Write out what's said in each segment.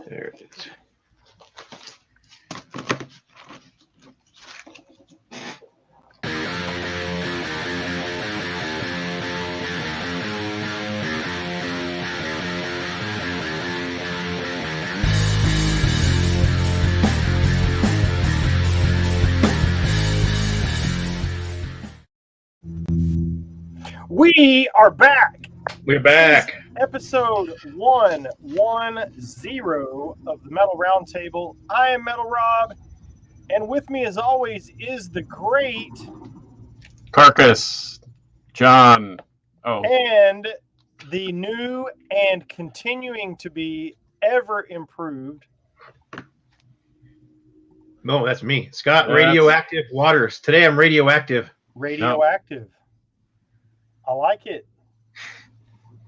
There it is. We are back. We're back. Episode 110 of the Metal Roundtable. I am Metal Rob, and with me, as always, is the great Carcass, John. Oh, and the new and continuing to be ever improved. No, that's me. Scott, That's- Radioactive Waters. Today I'm radioactive. Radioactive. I like it.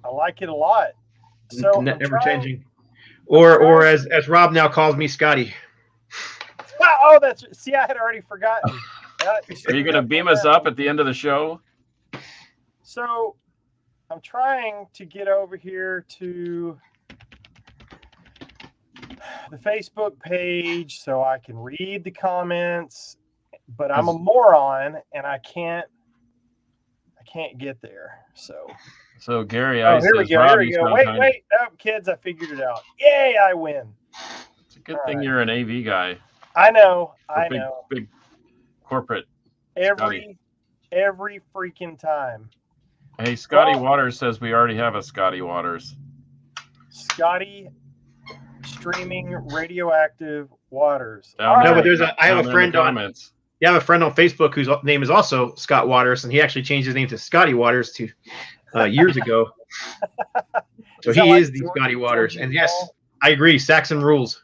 I like it a lot. So Never changing. Or as Rob now calls me, Scotty. Oh, that's see, I had already forgotten. Are you going to beam us up at the end of the show? So I'm trying to get over here to the Facebook page so I can read the comments, but I'm a moron and I can't get there. So Gary, oh, I here we says, go. Rob, Here we you go. sound Wait. tiny. Oh, kids, I figured it out. Yay, I win. It's a good thing you're an AV guy. I know. Big corporate. Every freaking time. Hey, Scotty Waters says we already have a Scotty Waters. Scotty streaming Radioactive Waters. No, but I have a friend on. Comments. You have a friend on Facebook whose name is also Scott Waters, and he actually changed his name to Scotty Waters years ago. So he is the Scotty Waters, and yes, I agree. Saxon rules.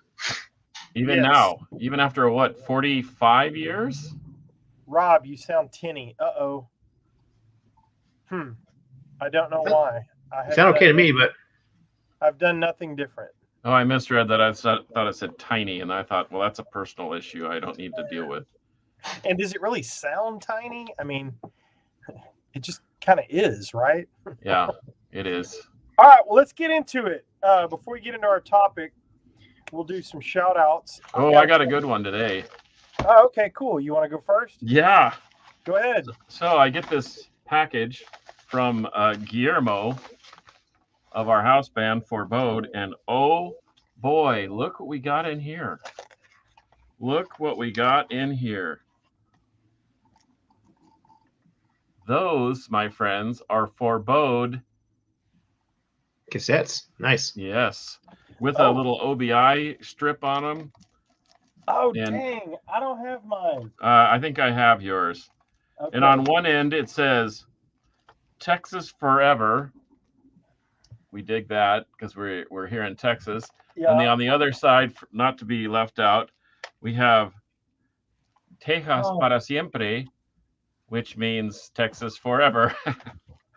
Even now, even after 45 years? Rob, you sound tinny. Uh-oh. I don't know why. You sound okay to me, but I've done nothing different. Oh, I misread that. I thought it said tiny, and I thought, well, that's a personal issue I don't need to deal with. And does it really sound tiny? I mean, it just kind of is, right? Yeah, it is. All right, well, let's get into it. Before we get into our topic, we'll do some shout outs. Oh, I got a good one today. Oh, okay, cool. You want to go first? Yeah. Go ahead. So I get this package from Guillermo of our house band Forebode, and oh boy, look what we got in here. Look what we got in here. Those, my friends, are Forebode cassettes. Nice. Yes. With a little OBI strip on them. Oh, dang. I don't have mine. I think I have yours. Okay. And on one end, it says, Texas Forever. We dig that because we're here in Texas. Yeah. And on the other side, not to be left out, we have Texas para siempre, which means Texas forever.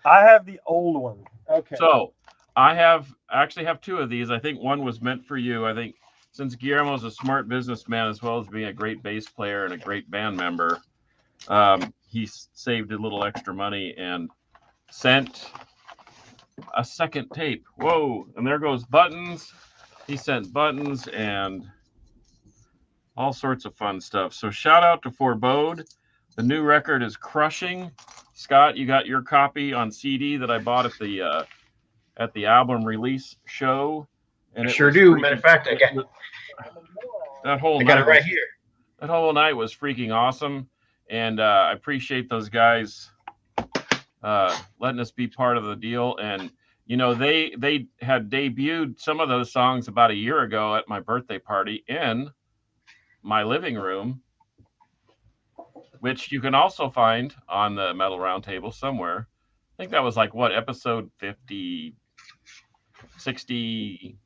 I have the old one. Okay. So I actually have two of these. I think one was meant for you. I think since Guillermo's a smart businessman as well as being a great bass player and a great band member, he saved a little extra money and sent a second tape. Whoa! And there goes buttons. He sent buttons and all sorts of fun stuff. So shout out to Forebode. The new record is crushing. Scott, you got your copy on CD that I bought at the album release show. And I sure do. Matter of fact, I got it right here. That whole night was freaking awesome, and I appreciate those guys letting us be part of the deal. And you know, they had debuted some of those songs about a year ago at my birthday party in my living room, which you can also find on the Metal Roundtable somewhere. I think that was like episode 50, 60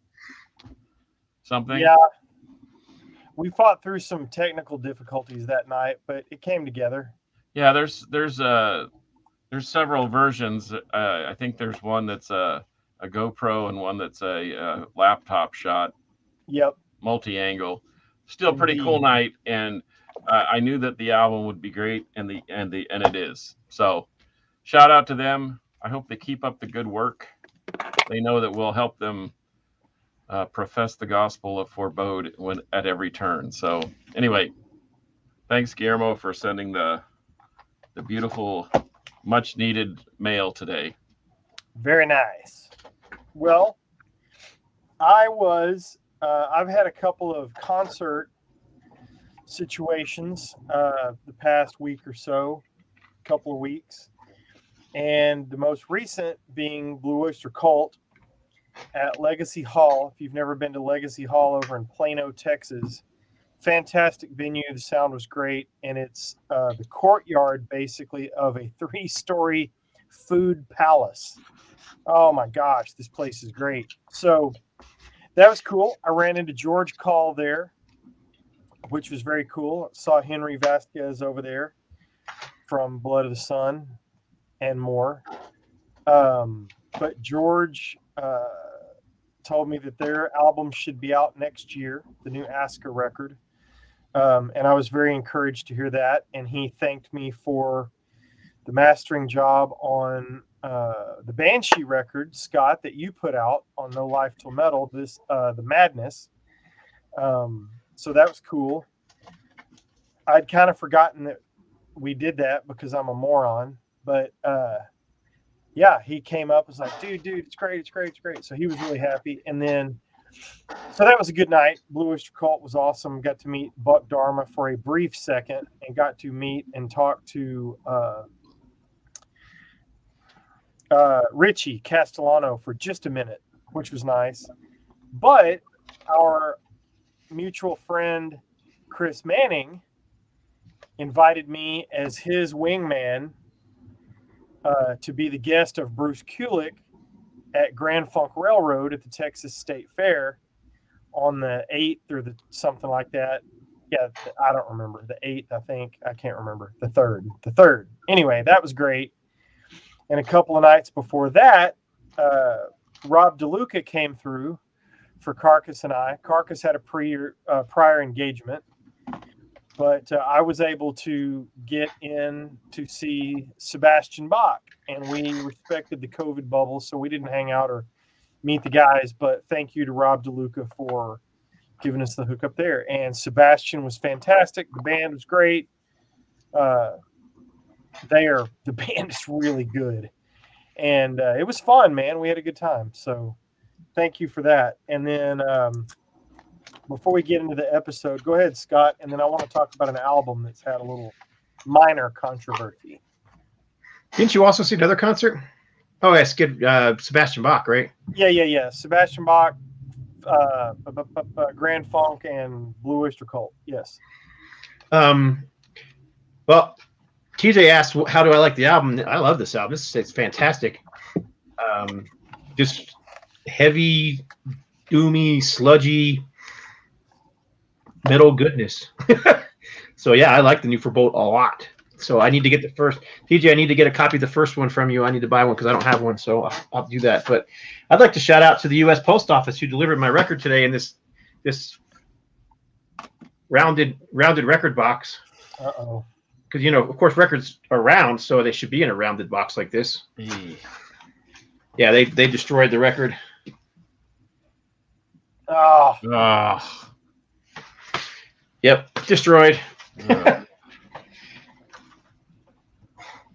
something. Yeah. We fought through some technical difficulties that night, but it came together. Yeah, there's several versions. I think there's one that's a GoPro and one that's a laptop shot. Yep. Multi-angle. Still pretty cool night, and I knew that the album would be great, and it is. So, shout out to them. I hope they keep up the good work. They know that we'll help them profess the gospel of forebode at every turn. So anyway, thanks Guillermo for sending the beautiful, much needed mail today. Very nice. Well, I've had a couple of concert situations the past week or so, couple of weeks, and the most recent being Blue Oyster Cult at Legacy Hall. If you've never been to Legacy Hall over in Plano, Texas, fantastic venue. The sound was great, and it's the courtyard basically of a 3-story food palace. Oh my gosh, this place is great. So that was cool. I ran into George Call there, which was very cool. Saw Henry Vasquez over there from Blood of the Sun and more. But George told me that their album should be out next year, the new Aska record. And I was very encouraged to hear that. And he thanked me for the mastering job on the Banshee record, Scott, that you put out on No Life Till Metal, the Madness. So that was cool. I'd kind of forgotten that we did that because I'm a moron. But yeah, he came up and was like, dude, it's great. So he was really happy. And then, so that was a good night. Blue Oyster Cult was awesome. Got to meet Buck Dharma for a brief second and got to meet and talk to Richie Castellano for just a minute, which was nice. But our mutual friend, Chris Manning, invited me as his wingman to be the guest of Bruce Kulick at Grand Funk Railroad at the Texas State Fair on the 8th or something like that. Yeah, I don't remember. The 8th, I think. I can't remember. The 3rd. Anyway, that was great. And a couple of nights before that, Rob DeLuca came through for Carcass and I. Carcass had a prior engagement, but I was able to get in to see Sebastian Bach, and we respected the COVID bubble, so we didn't hang out or meet the guys, but thank you to Rob DeLuca for giving us the hookup there. And Sebastian was fantastic. The band was great. The band is really good. And it was fun, man. We had a good time. So thank you for that. And then before we get into the episode, go ahead, Scott. And then I want to talk about an album that's had a little minor controversy. Didn't you also see another concert? Oh, yes, good. Sebastian Bach, right? Yeah. Sebastian Bach, Grand Funk, and Blue Oyster Cult. Yes. Well, TJ asked, how do I like the album? I love this album. It's fantastic. Just heavy, doomy, sludgy metal goodness. So, yeah, I like the New Forebode a lot. So I need to get the first. TJ, I need to get a copy of the first one from you. I need to buy one because I don't have one, so I'll do that. But I'd like to shout out to the U.S. Post Office who delivered my record today in this rounded record box. Uh-oh. Because, of course, records are round, so they should be in a rounded box like this. Yeah, they destroyed the record. Oh. Yep, destroyed.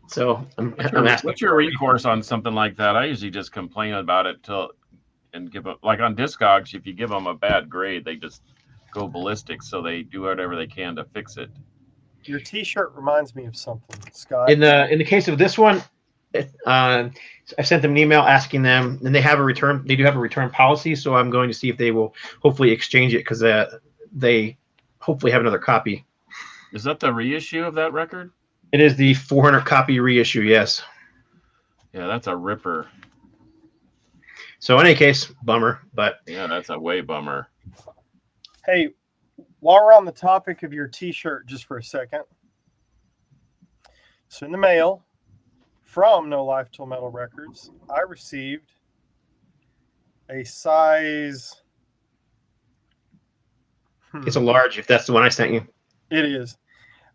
So I'm asking. What's your recourse on something like that? I usually just complain about it and give up. Like on Discogs, if you give them a bad grade, they just go ballistic. So they do whatever they can to fix it. Your T-shirt reminds me of something, Scott. In the case of this one, I sent them an email asking them, and they have a return. They do have a return policy, so I'm going to see if they will hopefully exchange it because they hopefully have another copy. Is that the reissue of that record? It is the 400 copy reissue. Yes. Yeah, that's a ripper. So in any case, bummer, but yeah, that's a way bummer. Hey, while we're on the topic of your T-shirt, just for a second. So in the mail from No Life Till Metal Records, I received a size. It's a large, if that's the one I sent you. It is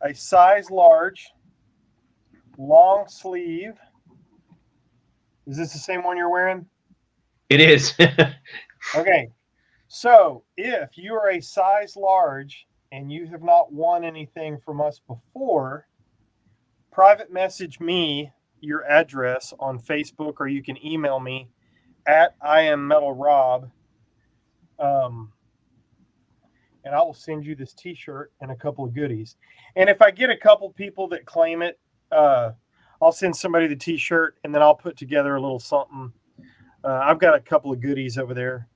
a size large, long sleeve. Is this the same one you're wearing? It is. Okay. So, if you are a size large and you have not won anything from us before, private message me your address on Facebook, or you can email me at IamMetalRob, and I will send you this T-shirt and a couple of goodies. And if I get a couple people that claim it, I'll send somebody the T-shirt, and then I'll put together a little something. I've got a couple of goodies over there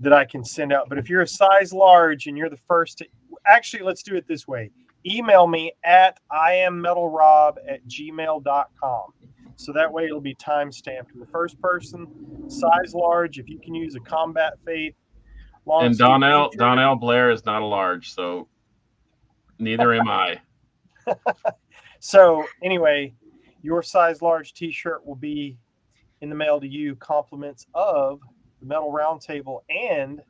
that I can send out. But if you're a size large and you're the first to, actually, let's do it this way. Email me at IamMetalRob@gmail.com. So that way it'll be time stamped. And the first person, size large, if you can use a combat faith. And Donnell Blair is not a large, so neither am I. So anyway, your size large T-shirt will be in the mail to you. Compliments of the Metal Roundtable and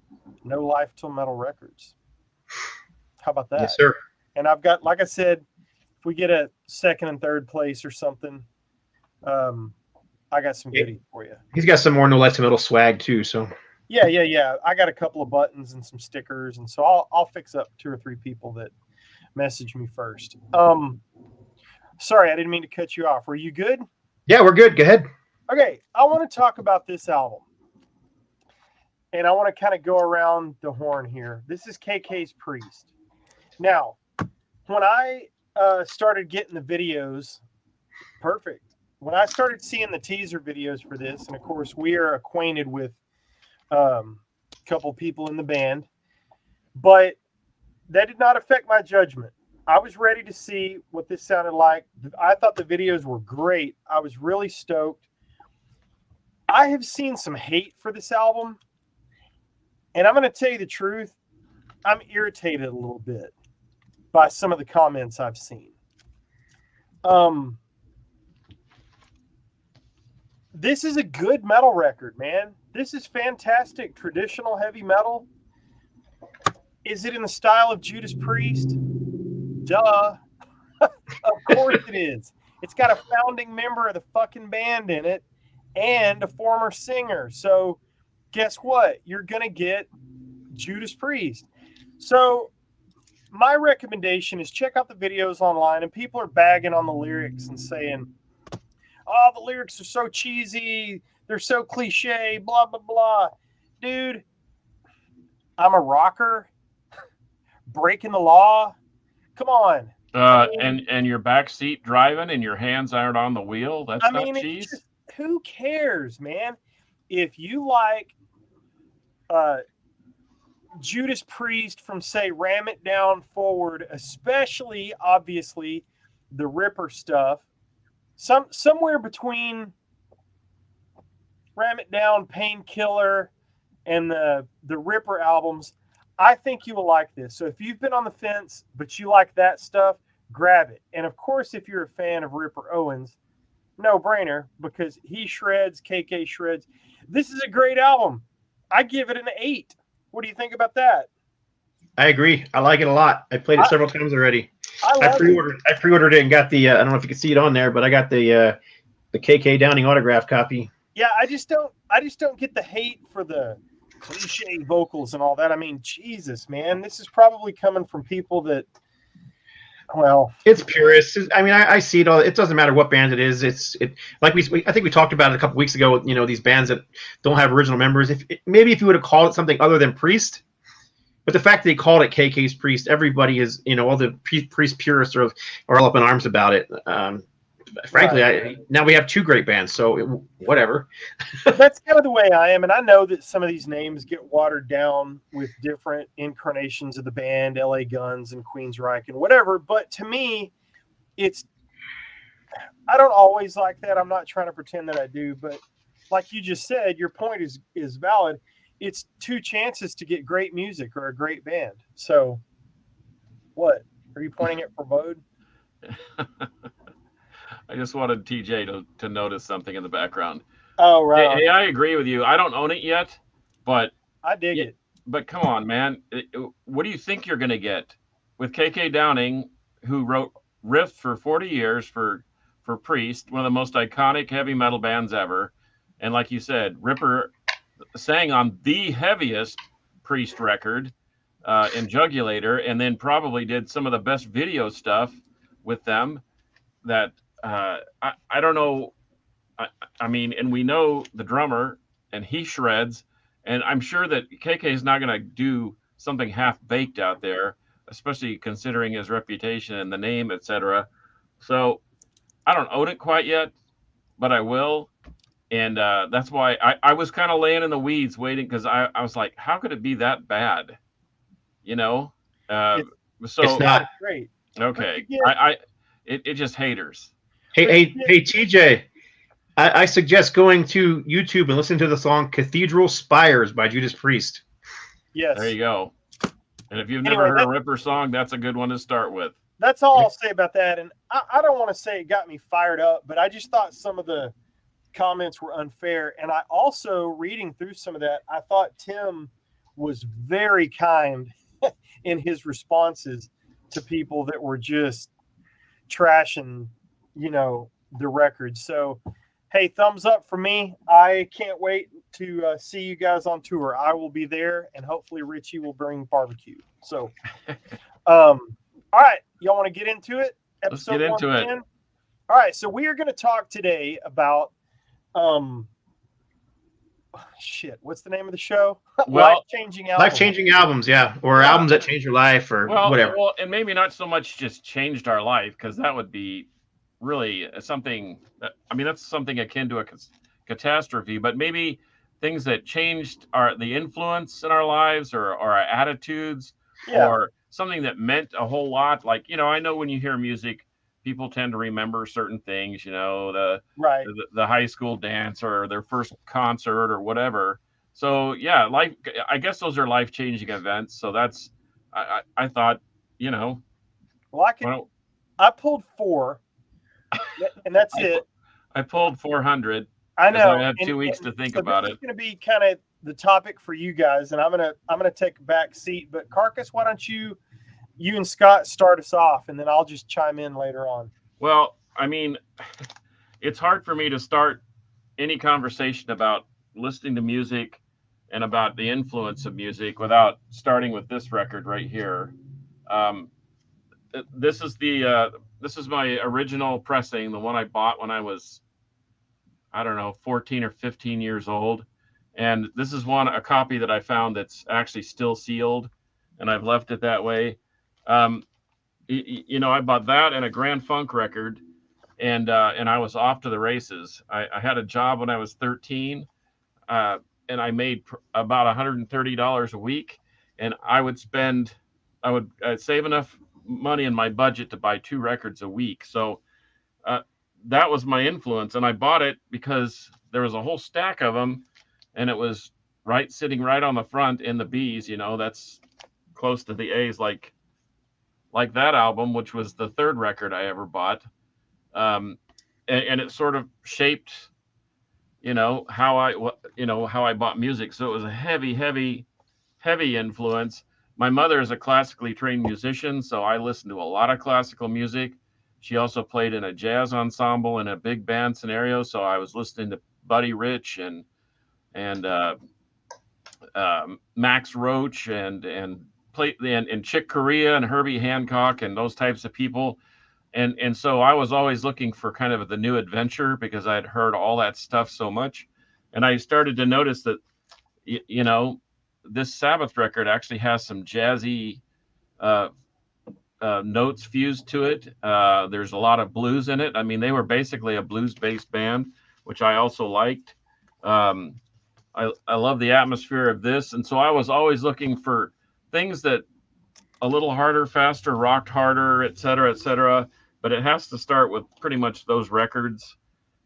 No Life Till Metal Records. How about that? Yes, sir. And I've got, like I said, if we get a second and third place or something, I got some goodies for you. He's got some more No Life Till Metal swag too. So yeah. I got a couple of buttons and some stickers, and so I'll fix up 2 or 3 people that message me first. Sorry, I didn't mean to cut you off. Were you good? Yeah, we're good. Go ahead. Okay, I want to talk about this album. And I want to kind of go around the horn here. This is KK's Priest. Now, when I started getting the videos, perfect. When I started seeing the teaser videos for this, and of course we are acquainted with a couple people in the band, but that did not affect my judgment. I was ready to see what this sounded like. I thought the videos were great. I was really stoked. I have seen some hate for this album, and I'm going to tell you the truth. I'm irritated a little bit by some of the comments I've seen. This is a good metal record, man. This is fantastic traditional heavy metal. Is it in the style of Judas Priest? Duh. Of course it is. It's got a founding member of the fucking band in it and a former singer. So guess what? You're going to get Judas Priest. So my recommendation is check out the videos online, and people are bagging on the lyrics and saying, oh, the lyrics are so cheesy. They're so cliche, blah, blah, blah. Dude, I'm a rocker. Breaking the law. Come on. And your back seat driving and your hands aren't on the wheel. That's not cheese. Just, who cares, man? If you like Judas Priest from, say, Ram It Down forward, especially, obviously, the Ripper stuff, somewhere between Ram It Down, Painkiller, and the Ripper albums, I think you will like this. So if you've been on the fence, but you like that stuff, grab it. And of course, if you're a fan of Ripper Owens, no brainer, because he shreds, KK shreds. This is a great album. I give it an 8. What do you think about that? I agree. I like it a lot. I played it several times already. I pre-ordered it and got the. I don't know if you can see it on there, but I got the KK Downing autograph copy. Yeah, I just don't get the hate for the cliche vocals and all that. I mean, Jesus, man, this is probably coming from people that, well, it's purists. I mean, I see it all. It doesn't matter what band it is. Like I think we talked about it a couple weeks ago. You know, these bands that don't have original members. Maybe if you would have called it something other than Priest, but the fact that they called it KK's Priest, everybody is, you know, all the Priest purists are all up in arms about it. Frankly, right. Now we have 2 great bands, so whatever. That's kind of the way I am, and I know that some of these names get watered down with different incarnations of the band, LA Guns and Queensryche and whatever, but to me, I don't always like that. I'm not trying to pretend that I do, but like you just said, your point is valid. It's 2 chances to get great music or a great band. So what? Are you pointing at Forbode? I just wanted TJ to notice something in the background. Oh, right. Hey, I agree with you. I don't own it yet, but I dig it. But come on, man. What do you think you're going to get with KK Downing, who wrote riffs for 40 years for Priest, one of the most iconic heavy metal bands ever, and like you said, Ripper sang on the heaviest Priest record and Jugulator, and then probably did some of the best video stuff with them. That I don't know. I mean, and we know the drummer, and he shreds, and I'm sure that KK is not going to do something half baked out there, especially considering his reputation and the name, etc. So I don't own it quite yet, but I will. And that's why I was kind of laying in the weeds waiting, because I was like, how could it be that bad? You know? So It's not. Great. okay. It just haters. Hey, TJ. I suggest going to YouTube and listening to the song "Cathedral Spires" by Judas Priest. Yes. There you go. And if you've never heard a Ripper song, that's a good one to start with. That's all I'll say about that. And I don't want to say it got me fired up, but I just thought some of the comments were unfair. And I also, reading through some of that, I thought Tim was very kind in his responses to people that were just trashing, the record. So, hey, thumbs up for me. I can't wait to see you guys on tour. I will be there, and hopefully Richie will bring barbecue. So, all right, y'all want to get into it? Let's get into it. All right, so we are going to talk today about what's the name of the show? Well, life-changing albums. Life-changing albums, yeah, or albums that change your life, or whatever. Well, and maybe not so much just changed our life, because that would be really something that, that's something akin to a catastrophe, but maybe things that changed the influence in our lives, or our attitudes, or something that meant a whole lot. Like, I know when you hear music, people tend to remember certain things, the high school dance or their first concert or whatever. So yeah, I guess those are life-changing events. So that's, I thought, Well, I pulled 4. And that's it. I pulled 400. I know. I had 2 weeks to think about it. It's going to be kind of the topic for you guys, and I'm gonna take a back seat. But Carcass, why don't you and Scott start us off, and then I'll just chime in later on. Well, it's hard for me to start any conversation about listening to music and about the influence of music without starting with this record right here. This is my original pressing, the one I bought when I was, 14 or 15 years old. And this is a copy that I found that's actually still sealed, and I've left it that way. I bought that and a Grand Funk record, and I was off to the races. I had a job when I was 13, and I made about $130 a week, and I'd save enough money in my budget to buy 2 records a week. So that was my influence, and I bought it because there was a whole stack of them, and it was sitting right on the front in the B's. That's close to the A's, like that album, which was the 3rd record I ever bought, and it sort of shaped how I bought music. So it was a heavy influence. My mother is a classically trained musician, so I listened to a lot of classical music. She also played in a jazz ensemble in a big band scenario, so I was listening to Buddy Rich and Max Roach and Chick Corea and Herbie Hancock and those types of people. And so I was always looking for kind of the new adventure, because I had heard all that stuff so much. And I started to notice that, this Sabbath record actually has some jazzy notes fused to it. There's a lot of blues in it. They were basically a blues-based band, which I also liked. I love the atmosphere of this. And so I was always looking for things that a little harder, faster, rocked harder, et cetera, but it has to start with pretty much those records.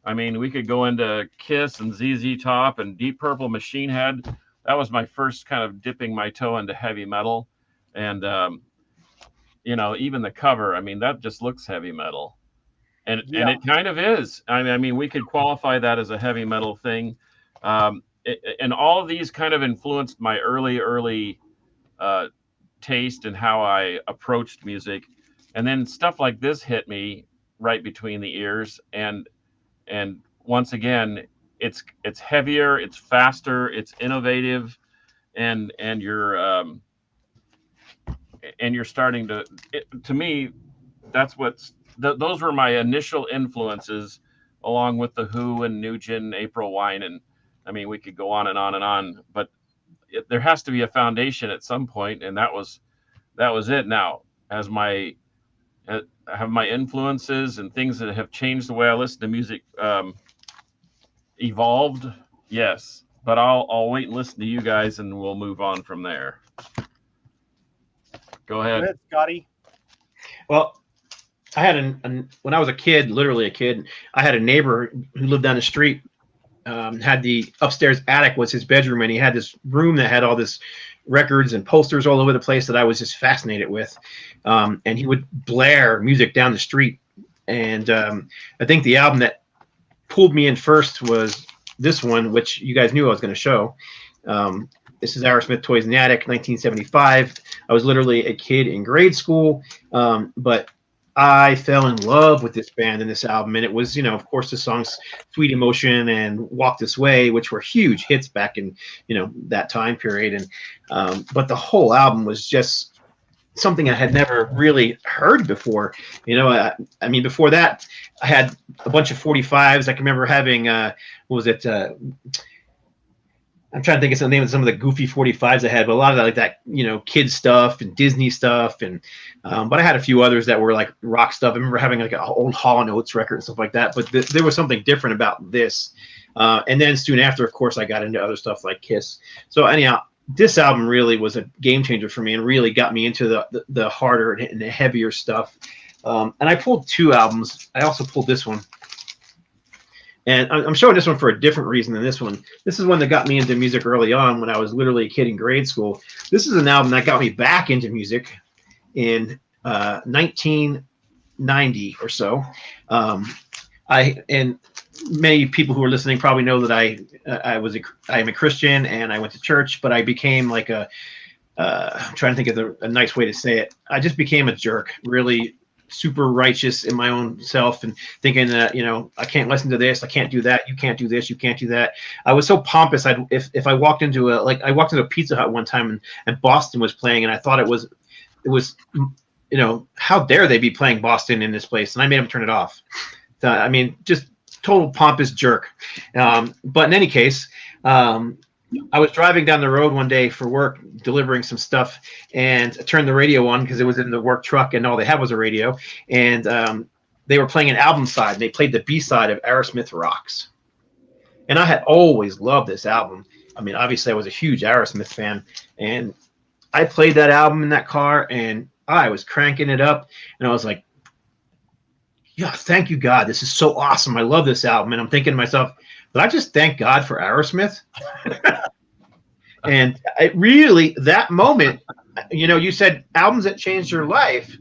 We could go into Kiss and ZZ Top and Deep Purple, Machine Head. That was my first kind of dipping my toe into heavy metal. And, even the cover, that just looks heavy metal. And it kind of is. We could qualify that as a heavy metal thing. And all of these kind of influenced my early taste and how I approached music. And then stuff like this hit me right between the ears. And once again, it's heavier, it's faster, it's innovative. and you're starting to me, that's those were my initial influences, along with the Who and Nugent, April Wine, and I mean we could go on and on and on, but there has to be a foundation at some point, and that was it. Now, as I have my influences and things that have changed the way I listen to music evolved, yes, but I'll wait and listen to you guys, and we'll move on from there. Go ahead, Scotty. Well, I had when I was a kid, literally a kid, I had a neighbor who lived down the street. Had the upstairs attic was his bedroom, and he had this room that had all this records and posters all over the place that I was just fascinated with. And he would blare music down the street. And I think the album that pulled me in first was this one, which you guys knew I was going to show. This is Aerosmith, Toys in the Attic, 1975. I was literally a kid in grade school, but I fell in love with this band and this album. And it was, of course, the songs Sweet Emotion and Walk This Way, which were huge hits back in, that time period. And but the whole album was just something I had never really heard before. I mean, before that, I had a bunch of 45s. I can remember having, what was it? I'm trying to think of the name of some of the goofy 45s I had, but a lot of that, like that, kids stuff and Disney stuff. And, but I had a few others that were like rock stuff. I remember having like an old Hall & Oates record and stuff like that, but there was something different about this. And then soon after, of course, I got into other stuff like Kiss. So anyhow, this album really was a game changer for me and really got me into the harder and the heavier stuff. And I pulled two albums. I also pulled this one. And I'm showing this one for a different reason than this one. This is one that got me into music early on when I was literally a kid in grade school. This is an album that got me back into music in 1990 or so. And many people who are listening probably know that I am a Christian and I went to church, but I became like I'm trying to think of a nice way to say it. I just became a jerk, really super righteous in my own self and thinking that, I can't listen to this. I can't do that. You can't do this. You can't do that. I was so pompous. If I walked into a Pizza Hut one time and Boston was playing and I thought it was, how dare they be playing Boston in this place? And I made them turn it off. I mean, just total pompous jerk. But in any case, I was driving down the road one day for work, delivering some stuff, and I turned the radio on because it was in the work truck, and all they had was a radio. And they were playing an album side, and they played the B-side of Aerosmith Rocks. And I had always loved this album. I mean, obviously, I was a huge Aerosmith fan, and I played that album in that car, and I was cranking it up, and I was like, yeah, thank you, God. This is so awesome. I love this album. And I'm thinking to myself, did I just thank God for Aerosmith? And it really, that moment, you said albums that changed your life.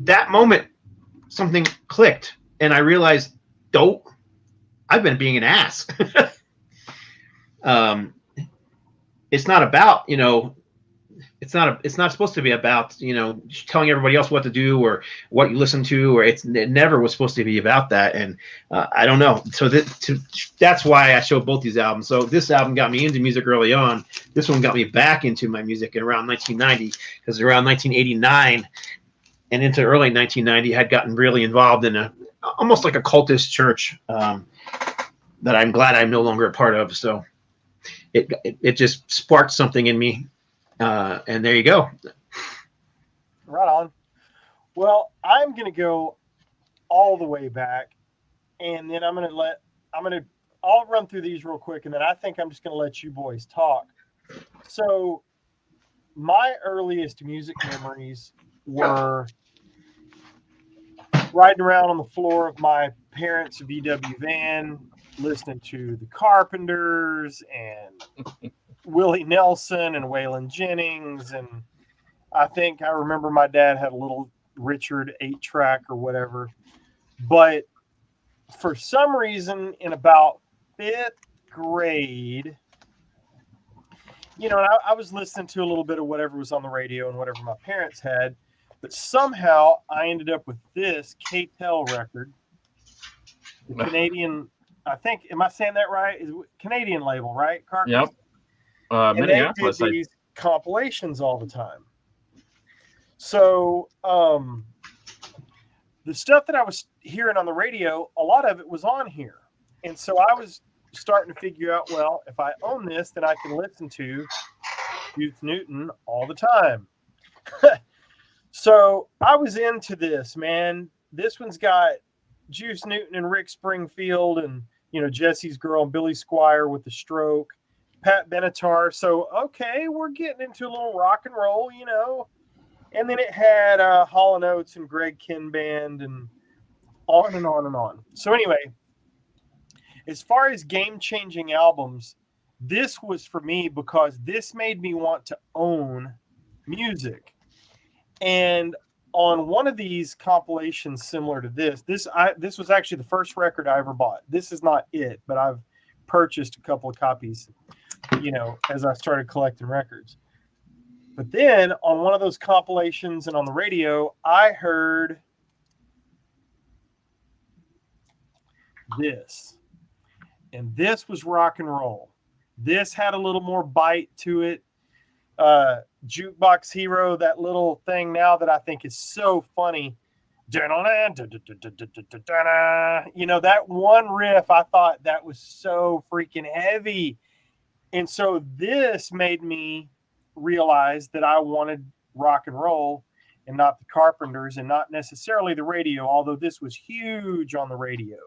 That moment, something clicked. And I realized, I've been being an ass. It's not about, it's not supposed to be about, telling everybody else what to do or what you listen to, or it never was supposed to be about that. And I don't know. So that's why I showed both these albums. So this album got me into music early on. This one got me back into my music in around 1990, because around 1989 and into early 1990, I had gotten really involved in almost like a cultist church that I'm glad I'm no longer a part of. So it just sparked something in me. And there you go. Right on. Well, I'm going to go all the way back, and then I'll run through these real quick, and then I think I'm just going to let you boys talk. So my earliest music memories were riding around on the floor of my parents' VW van, listening to the Carpenters and Willie Nelson and Waylon Jennings. And I think I remember my dad had a little Richard 8-track or whatever. But for some reason, in about 5th grade, I was listening to a little bit of whatever was on the radio and whatever my parents had. But somehow I ended up with this K-Tel record, the Canadian, I think, am I saying that right? Is Canadian label, right, Carcass? Yep. And they did Minneapolis. these compilations all the time. So the stuff that I was hearing on the radio, a lot of it was on here. And so I was starting to figure out, well, if I own this, then I can listen to Youth Newton all the time. So I was into this, man. This one's got Juice Newton and Rick Springfield and, Jesse's Girl and Billy Squire with the Stroke, Pat Benatar. So, okay, we're getting into a little rock and roll, And then it had Hall & Oates and Greg Kihn Band and on and on and on. So anyway, as far as game-changing albums, this was for me because this made me want to own music. And on one of these compilations similar to this was actually the first record I ever bought. This is not it, but I've purchased a couple of copies, as I started collecting records. But then on one of those compilations and on the radio, I heard this. And this was rock and roll. This had a little more bite to it. Jukebox Hero, that little thing now that I think is so funny. That one riff, I thought that was so freaking heavy. And so this made me realize that I wanted rock and roll and not the Carpenters and not necessarily the radio, although this was huge on the radio.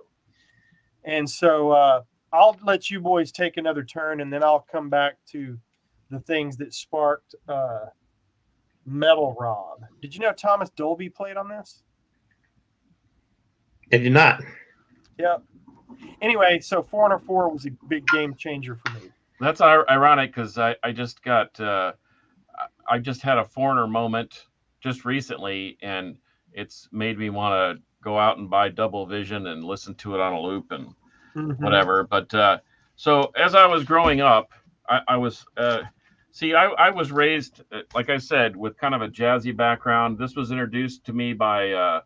And so I'll let you boys take another turn, and then I'll come back to the things that sparked Metal Rob. Did you know Thomas Dolby played on this? I did not. Yep. Anyway, so 404 was a big game changer for me. That's ironic because I just got I just had a Foreigner moment just recently, and it's made me want to go out and buy Double Vision and listen to it on a loop and whatever. But so as I was growing up, I was I was raised, like I said, with kind of a jazzy background. This was introduced to me by an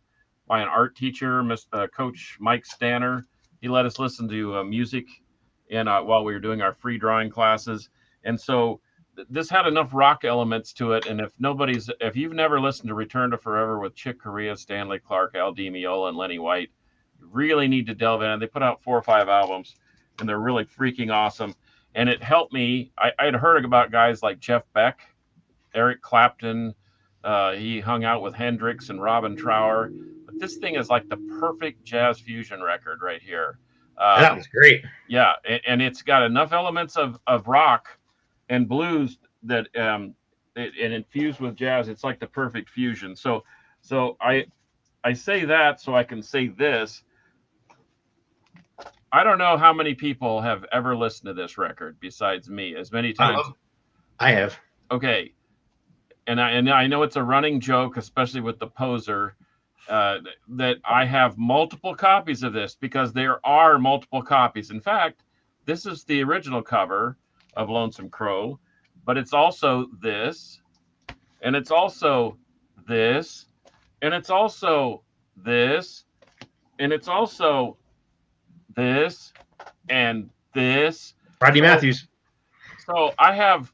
art teacher, Coach Mike Stanner. He let us listen to music while we were doing our free drawing classes. And so this had enough rock elements to it. And if you've never listened to Return to Forever with Chick Corea, Stanley Clarke, Al Di Meola, and Lenny White, you really need to delve in. And they put out 4 or 5 albums, and they're really freaking awesome. And it helped me. I had heard about guys like Jeff Beck, Eric Clapton. He hung out with Hendrix and Robin Trower. But this thing is like the perfect jazz fusion record right here. That was great. Yeah, and it's got enough elements of rock and blues that it infused with jazz. It's like the perfect fusion. So I say that so I can say this. I don't know how many people have ever listened to this record besides me. As many times. I have. Okay, and I know it's a running joke, especially with the poser, that I have multiple copies of this because there are multiple copies. In fact, this is the original cover of Lonesome Crow, but it's also this, and it's also this, and it's also this, and it's also this, and this. Rodney Matthews. So I have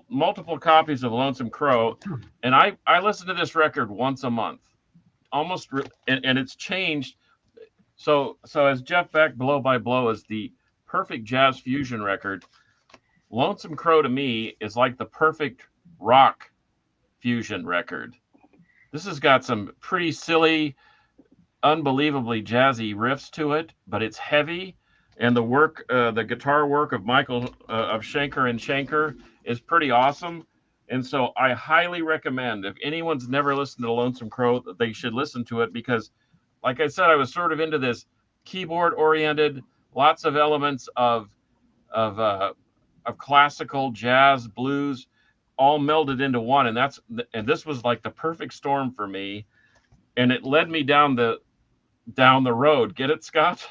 multiple copies of Lonesome Crow, and I listen to this record once a month, almost, and it's changed. So as Jeff Beck, Blow by Blow, is the perfect jazz fusion record, Lonesome Crow to me is like the perfect rock fusion record. This has got some pretty silly, unbelievably jazzy riffs to it, but it's heavy, and the guitar work of Michael of Schenker and Schenker is pretty awesome. And so I highly recommend, if anyone's never listened to Lonesome Crow, that they should listen to it because, like I said, I was sort of into this keyboard oriented, lots of elements of classical, jazz, blues, all melded into one, and this was like the perfect storm for me, and it led me down the road. Get it, Scott?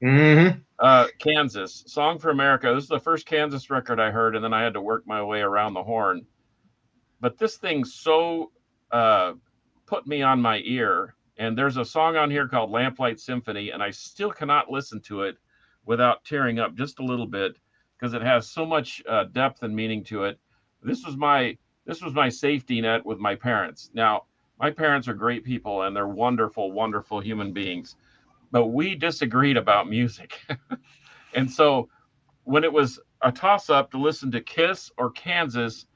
Mm-hmm. Kansas, Song for America. This is the first Kansas record I heard, and then I had to work my way around the horn. But this thing so put me on my ear. And there's a song on here called Lamplight Symphony, and I still cannot listen to it without tearing up just a little bit. because it has so much depth and meaning to it. This was my safety net with my parents. Now, my parents are great people and they're wonderful, wonderful human beings, but we disagreed about music. And so when it was a toss up to listen to Kiss or Kansas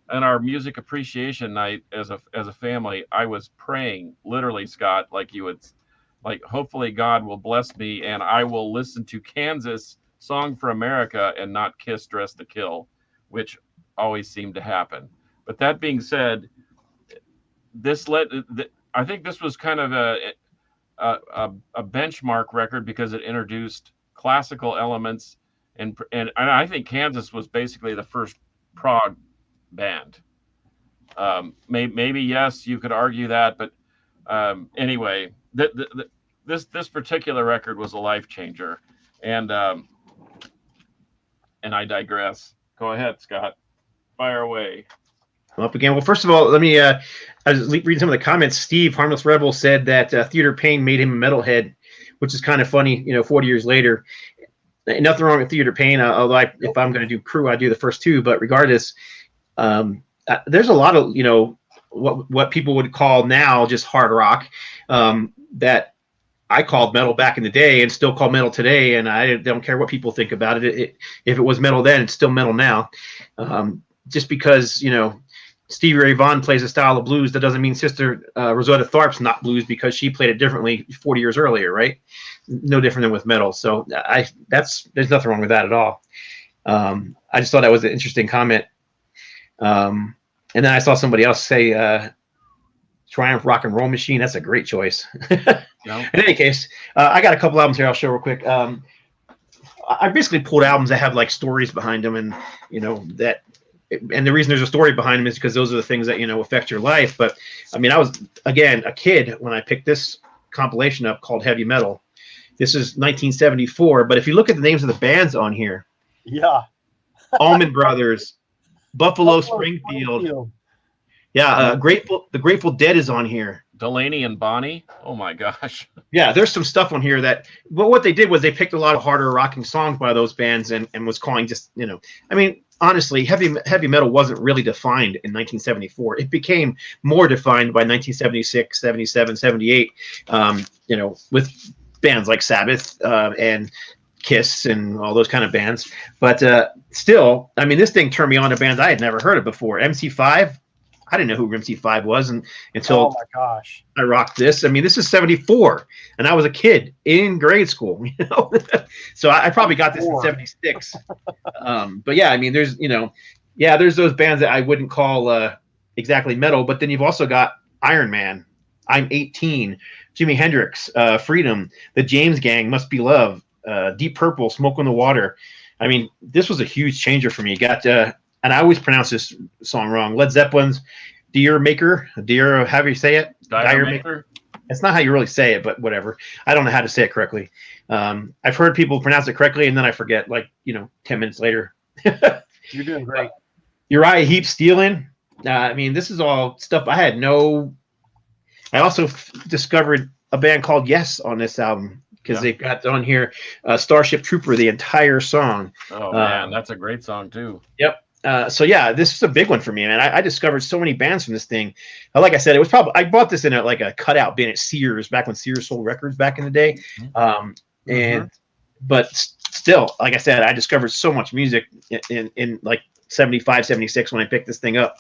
and our music appreciation night as a family, I was praying literally, Scott, like you would, like hopefully God will bless me and I will listen to Kansas Song for America and not Kiss Dress to Kill, which always seemed to happen. But that being said, this led. I think this was kind of a benchmark record because it introduced classical elements, and I think Kansas was basically the first prog band. Maybe yes, you could argue that, but anyway, this particular record was a life changer, and I digress. Go ahead, Scott. Fire away. I'm up again. Well, first of all, let me. I was reading some of the comments. Steve, Harmless Rebel, said that Theater Pain made him a metalhead, which is kind of funny. 40 years later. Nothing wrong with Theater Pain. Although if I'm going to do Crew, I do the first two. But regardless, there's a lot of what people would call now just hard rock that I called metal back in the day and still call metal today. And I don't care what people think about it. If it was metal then, it's still metal now. Just because Stevie Ray Vaughan plays a style of blues, that doesn't mean Sister Rosetta Tharpe's not blues because she played it differently 40 years earlier, right? No different than with metal. So there's nothing wrong with that at all. I just thought that was an interesting comment. And then I saw somebody else say Triumph Rock and Roll Machine. That's a great choice. No. In any case, I got a couple albums here I'll show real quick. I basically pulled albums that have like stories behind them, and and the reason there's a story behind them is because those are the things that affect your life. But I mean, I was again a kid when I picked this compilation up called Heavy Metal. This is 1974, but if you look at the names of the bands on here, yeah, Allman Brothers, Buffalo Springfield. Yeah, the Grateful Dead is on here. Delaney and Bonnie. Oh my gosh. Yeah, there's some stuff on here but what they did was they picked a lot of harder rocking songs by those bands and was calling just, I mean, honestly, heavy metal wasn't really defined in 1974. It became more defined by 1976, 77, 78, with bands like Sabbath and Kiss and all those kind of bands. But still, I mean, this thing turned me on to bands I had never heard of before. MC5. I didn't know who MC5 was until oh my gosh, I rocked this. I mean, this is 74, and I was a kid in grade school, So I probably got this in 76. But yeah, I mean, there's there's those bands that I wouldn't call exactly metal, but then you've also got Iron Man, I'm 18, Jimi Hendrix, Freedom, the James Gang, Must Be Love, Deep Purple, Smoke on the Water. I mean, this was a huge changer for me. You got and I always pronounce this song wrong. Led Zeppelin's Dear Maker, however you say it. Dire Maker. It's not how you really say it, but whatever. I don't know how to say it correctly. I've heard people pronounce it correctly, and then I forget, 10 minutes later. You're doing great. Uriah Heep, Stealing. I mean, this is all stuff I had no. I also discovered a band called Yes on this album because they've got on here Starship Trooper, the entire song. Oh, man, that's a great song, too. Yep. So yeah, this is a big one for me, man. I discovered so many bands from this thing. Like I said, it was probably I bought this in a cutout bin at Sears back when Sears sold records back in the day. But still, like I said, I discovered so much music in like 75, 76 when I picked this thing up.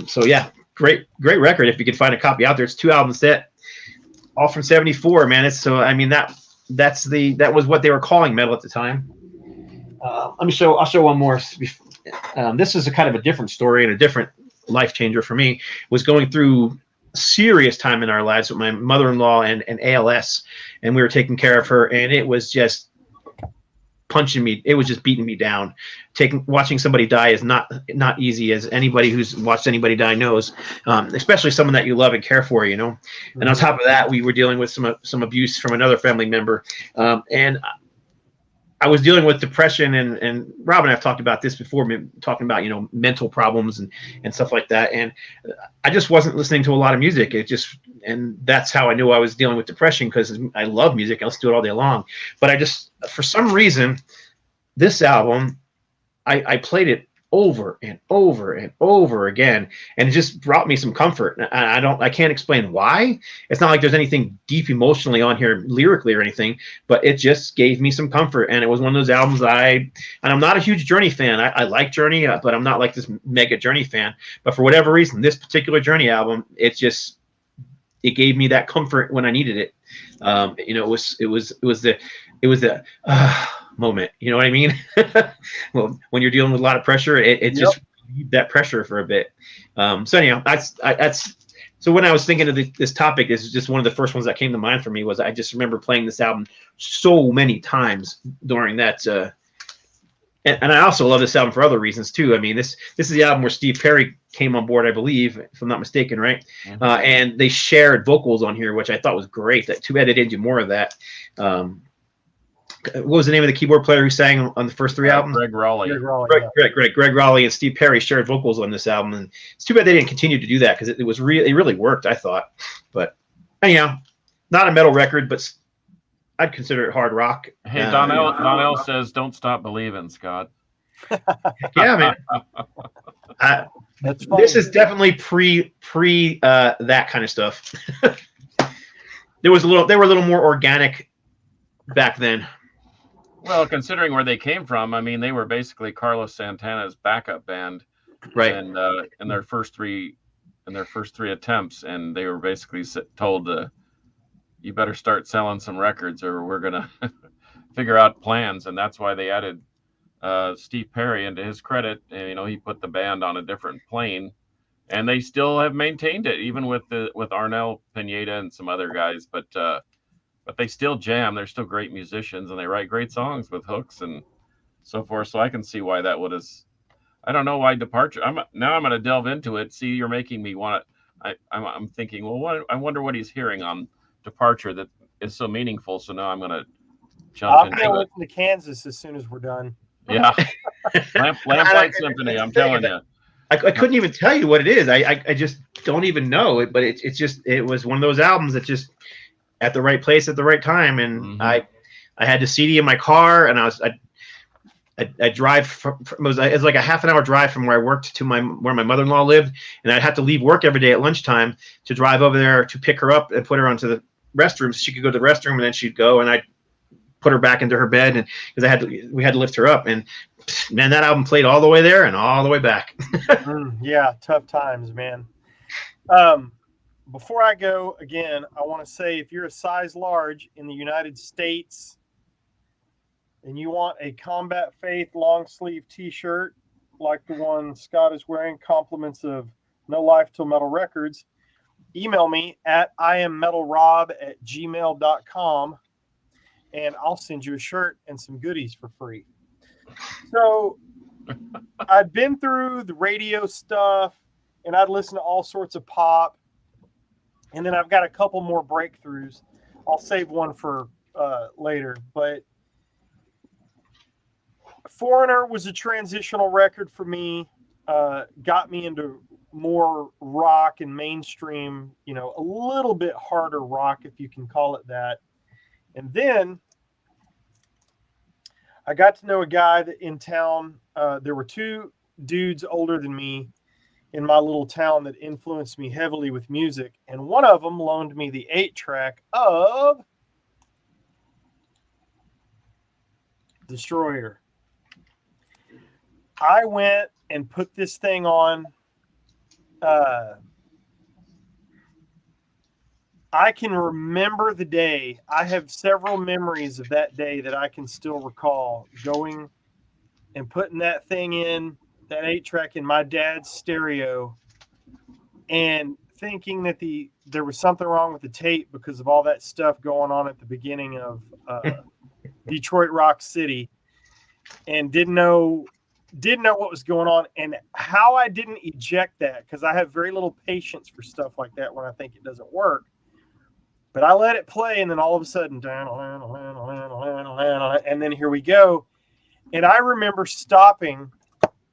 So yeah, great record. If you could find a copy out there, it's 2-album set, all from 74, man. I mean that was what they were calling metal at the time. I'll show one more. This is a kind of a different story and a different life changer for me. Was going through serious time in our lives with my mother-in-law and ALS, and we were taking care of her, and it was just punching me. It was just beating me down. Watching somebody die is not easy, as anybody who's watched anybody die knows, especially someone that you love and care for, And on top of that, we were dealing with some abuse from another family member, and I was dealing with depression, and Rob and I have talked about this before, talking about, mental problems and stuff like that. And I just wasn't listening to a lot of music. And that's how I knew I was dealing with depression, because I love music. I listen to it all day long. But for some reason, this album, I played it over and over and over again, and it just brought me some comfort. I can't explain why. It's not like there's anything deep emotionally on here lyrically or anything, but it just gave me some comfort. And it was one of those albums and I'm not a huge Journey fan. I like Journey, but I'm not like this mega Journey fan. But for whatever reason, this particular Journey album, it gave me that comfort when I needed it. It was the moment. You know what I mean? Well, when you're dealing with a lot of pressure, it just that pressure for a bit. So anyhow, that's so when I was thinking of this topic, this is just one of the first ones that came to mind for me. Was I just remember playing this album so many times during that. And I also love this album for other reasons too. I mean, this is the album where Steve Perry came on board, I believe, if I'm not mistaken, right? Mm-hmm. And they shared vocals on here, which I thought was great. Too bad they didn't do more of that. What was the name of the keyboard player who sang on the first three albums? Greg Raleigh. Greg Raleigh and Steve Perry shared vocals on this album, and it's too bad they didn't continue to do that because it really worked, I thought. But anyhow, not a metal record, but I'd consider it hard rock. Hey, Donnell says, "Don't stop believing, Scott." Yeah, man. This is definitely pre that kind of stuff. They were a little more organic back then. Well, considering where they came from, I mean, they were basically Carlos Santana's backup band, right? And in their first three attempts, and they were basically told, "You better start selling some records, or we're gonna figure out plans." And that's why they added Steve Perry. And to his credit, he put the band on a different plane, and they still have maintained it, even with Arnel Pineda and some other guys. But they still jam. They're still great musicians, and they write great songs with hooks and so forth. So I can see why that I don't know why Departure. I'm going to delve into it. See, you're making me want to. I'm thinking, well, I wonder what he's hearing on Departure that is so meaningful. So now I'm going to jump into it. I'll listen to Kansas as soon as we're done. Yeah, Lamplight Symphony. I'm telling you. I couldn't even tell you what it is. I just don't even know it. But it was one of those albums that just at the right place at the right time, and mm-hmm. I had the CD in my car, and I drive it was like a half an hour drive from where I worked to where my mother-in-law lived, and I'd have to leave work every day at lunchtime to drive over there to pick her up and put her onto the restroom so she could go to the restroom, and then she'd go, and I'd put her back into her bed, and because we had to lift her up, and man, that album played all the way there and all the way back. Yeah, tough times, man. Before I go, again, I want to say if you're a size large in the United States and you want a Combat Faith long sleeve t-shirt like the one Scott is wearing, compliments of No Life Till Metal Records, email me at iammetalrob@gmail.com and I'll send you a shirt and some goodies for free. So I'd been through the radio stuff and I'd listen to all sorts of pop. And then I've got a couple more breakthroughs. I'll save one for later. But Foreigner was a transitional record for me. Got me into more rock and mainstream, a little bit harder rock, if you can call it that. And then I got to know a guy that in town. There were two dudes older than me in my little town that influenced me heavily with music. And one of them loaned me the 8-track of Destroyer. I went and put this thing on. I can remember the day. I have several memories of that day that I can still recall, going and putting that thing in, that 8-track in my dad's stereo, and thinking that there was something wrong with the tape because of all that stuff going on at the beginning of Detroit Rock City, and didn't know what was going on, and how I didn't eject that, because I have very little patience for stuff like that when I think it doesn't work. But I let it play, and then all of a sudden, and then here we go. And I remember stopping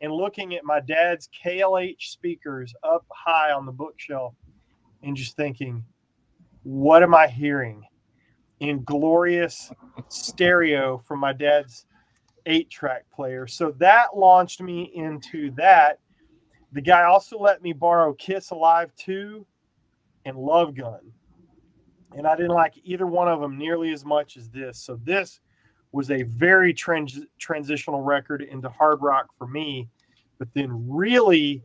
and looking at my dad's KLH speakers up high on the bookshelf and just thinking, what am I hearing in glorious stereo from my dad's 8-track player. So that launched me into that. The guy also let me borrow Kiss Alive 2 and Love Gun. And I didn't like either one of them nearly as much as this. So this was a very transitional record into hard rock for me. But then really,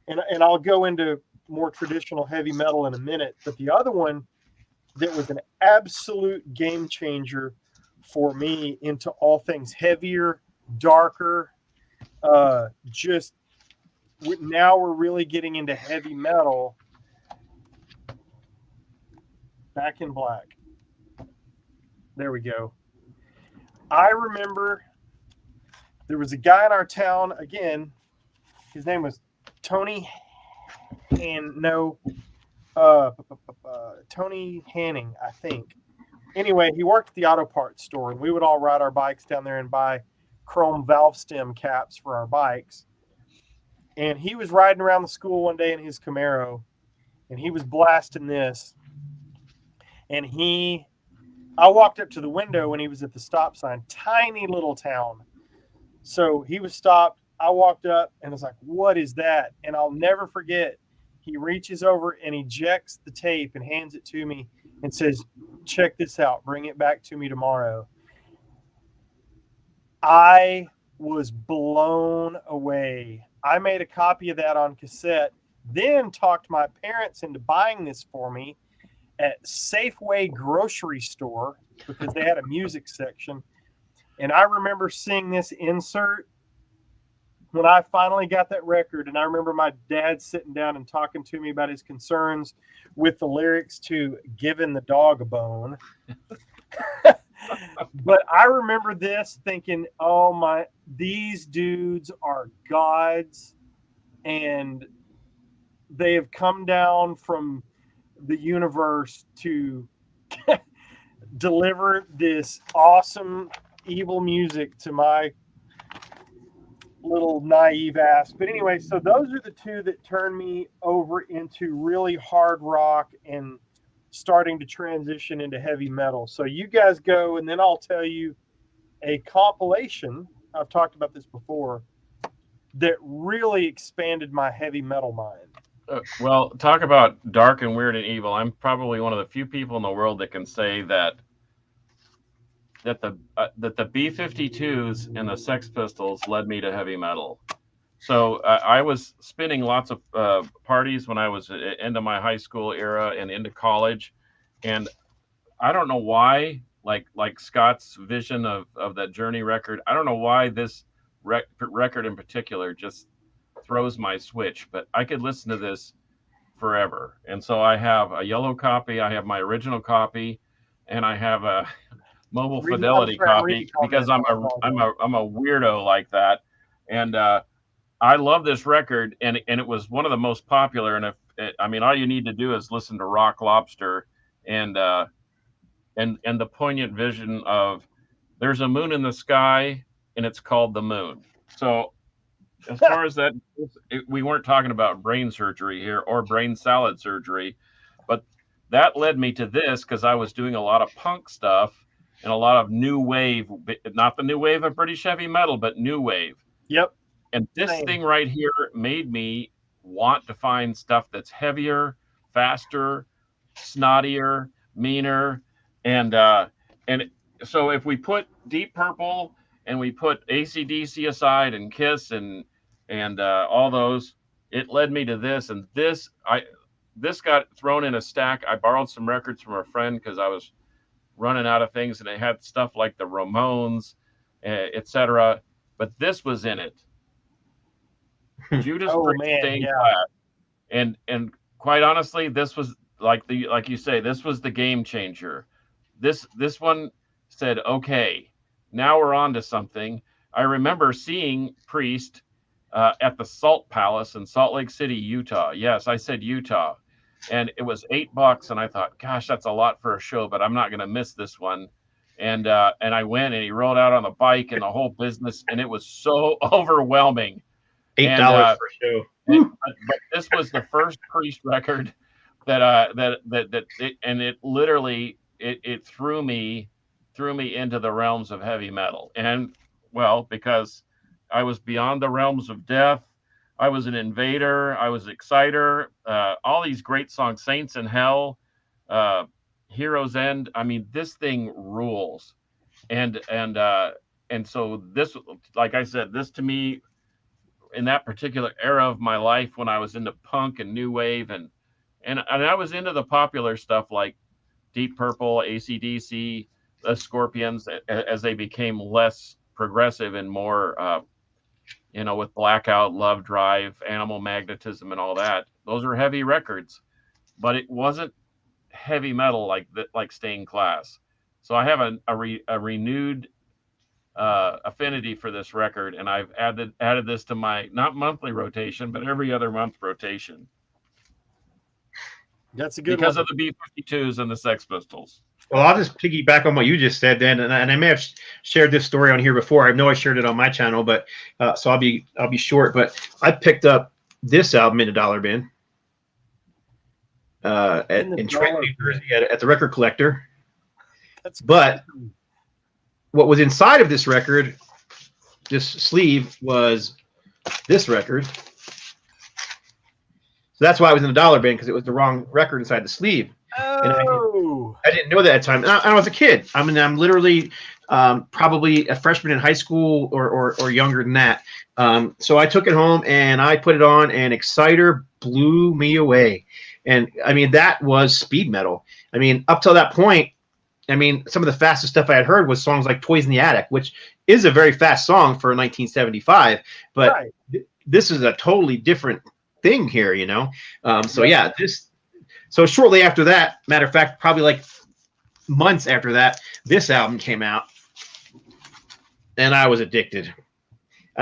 and I'll go into more traditional heavy metal in a minute, but the other one that was an absolute game changer for me into all things heavier, darker, just now we're really getting into heavy metal. Back in Black. There we go. I remember there was a guy in our town, again, his name was Tony, Tony Hanning, I think. Anyway, he worked at the auto parts store, and we would all ride our bikes down there and buy chrome valve stem caps for our bikes. And he was riding around the school one day in his Camaro, and he was blasting this. And I walked up to the window when he was at the stop sign, tiny little town. So he was stopped. I walked up and was like, what is that? And I'll never forget. He reaches over and ejects the tape and hands it to me and says, check this out. Bring it back to me tomorrow. I was blown away. I made a copy of that on cassette, then talked my parents into buying this for me at Safeway grocery store because they had a music section. And I remember seeing this insert when I finally got that record. And I remember my dad sitting down and talking to me about his concerns with the lyrics to Giving the Dog a Bone. But I remember this thinking, oh these dudes are gods, and they have come down from the universe to deliver this awesome evil music to my little naive ass. But anyway, so those are the two that turned me over into really hard rock and starting to transition into heavy metal. So you guys go, and then I'll tell you a compilation. I've talked about this before that really expanded my heavy metal mind. Well, talk about dark and weird and evil. I'm probably one of the few people in the world that can say that the B-52s and the Sex Pistols led me to heavy metal. So I was spinning lots of parties when I was into my high school era and into college, and I don't know why, like Scott's vision of that Journey record, I don't know why this record in particular just throws my switch, but I could listen to this forever. And so I have a yellow copy, I have my original copy, and I have a mobile fidelity copy because I'm a weirdo like that. And I love this record, and it was one of the most popular. And all you need to do is listen to Rock Lobster and the poignant vision of there's a moon in the sky and it's called the moon. So as far as that, we weren't talking about brain surgery here or brain salad surgery, but that led me to this because I was doing a lot of punk stuff and a lot of new wave, not the new wave of British heavy metal, but new wave. Yep. And this thing right here made me want to find stuff that's heavier, faster, snottier, meaner. And so if we put Deep Purple and we put AC/DC aside and Kiss and all those, it led me to this. And this got thrown in a stack. I borrowed some records from a friend because I was running out of things, and it had stuff like the Ramones, etc. But this was in it. Judas Priest stained glass. And quite honestly, this was like you say, this was the game changer. This one said, okay, now we're on to something. I remember seeing Priest at the Salt Palace in Salt Lake City, Utah. Yes, I said Utah. And it was $8, and I thought, gosh, that's a lot for a show, but I'm not going to miss this one. And I went, and he rolled out on the bike and the whole business, and it was so overwhelming. $8 for a show. But this was the first Priest record that it literally threw me into the realms of heavy metal. And well, because I was beyond the realms of death. I was an invader. I was Exciter. All these great songs, Saints in Hell, uh, Heroes End. I mean, this thing rules. And so this, like I said, this to me in that particular era of my life when I was into punk and new wave and I was into the popular stuff like Deep Purple, AC/DC, the Scorpions, as they became less progressive and more, with Blackout, Love Drive, Animal Magnetism, and all that. Those are heavy records, but it wasn't heavy metal like Stained Class. So I have a renewed affinity for this record, and I've added this to my not monthly rotation, but every other month rotation. That's a good because one. of the B-52s and the Sex Pistols. Well, I'll just piggyback on what you just said then, and I may have shared this story on here before. I know I shared it on my channel, but so I'll be short. But I picked up this album in a dollar bin in Trenton, New Jersey, at the Record Collector. But what was inside of this record, this sleeve, was this record. So that's why I was in the dollar bin, because it was the wrong record inside the sleeve. Oh. I didn't know that at the time. I was a kid. I mean, I'm literally probably a freshman in high school or younger than that. So I took it home and I put it on, and Exciter blew me away. And I mean, that was speed metal. I mean, up till that point, I mean, some of the fastest stuff I had heard was songs like Toys in the Attic, which is a very fast song for 1975. But right. This is a totally different thing here, So yeah, So shortly after that, matter of fact, probably like months after that, this album came out, and I was addicted.